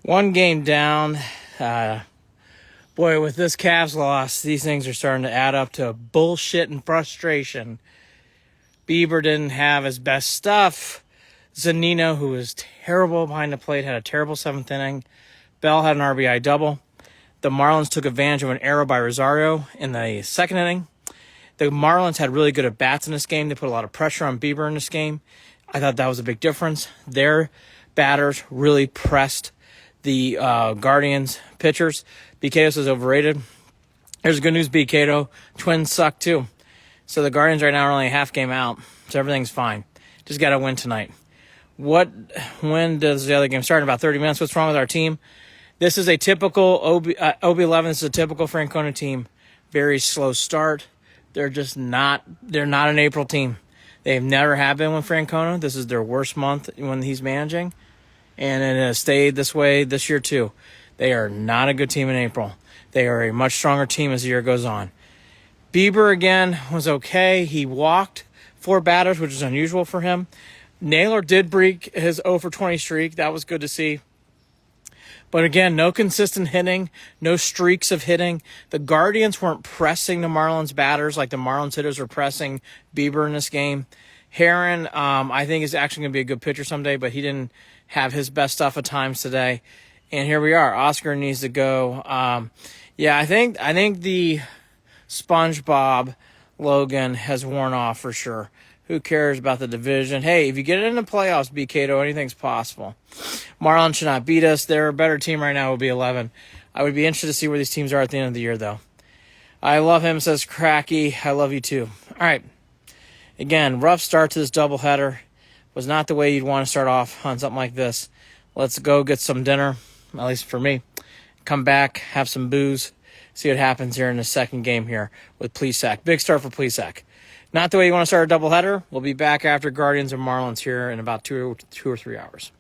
One game down. Boy, with this Cavs loss, these things are starting to add up to bullshit and frustration. Bieber didn't have his best stuff. Zanino, who was terrible behind the plate, had a terrible seventh inning. Bell had an RBI double. The Marlins took advantage of an error by Rosario in the second inning. The Marlins had really good at-bats in this game. They put a lot of pressure on Bieber in this game. I thought that was a big difference. Their batters really pressed the Guardians pitchers. Bicatos is overrated. Here's good news, Bicato. Twins suck too. So the Guardians right now are only a half game out. So everything's fine. Just got to win tonight. When does the other game start? In about 30 minutes. What's wrong with our team? This is a typical OB11. This is a typical Francona team. Very slow start. They're not an April team. They've never have been with Francona. This is their worst month when he's managing. And it has stayed this way this year too. They are not a good team in April. They are a much stronger team as the year goes on. Bieber, again, was okay. He walked 4 batters, which is unusual for him. Naylor did break his 0 for 20 streak. That was good to see. But again, no consistent hitting, no streaks of hitting. The Guardians weren't pressing the Marlins batters like the Marlins hitters were pressing Bieber in this game. Heron, I think, is actually going to be a good pitcher someday, but he didn't have his best stuff at times today. And here we are. Oscar needs to go. I think the SpongeBob Logan has worn off for sure. Who cares about the division? Hey, if you get it in the playoffs, BKto, anything's possible. Marlins should not beat us. They're a better team right now. It would be 11. I would be interested to see where these teams are at the end of the year, though. I love him, says Cracky. I love you, too. All right. Again, rough start to this doubleheader. Was not the way you'd want to start off on something like this. Let's go get some dinner, at least for me. Come back, have some booze, see what happens here in the second game here with Plesac. Big start for Plesac. Not the way you want to start a doubleheader. We'll be back after Guardians and Marlins here in about 2 or 3 hours.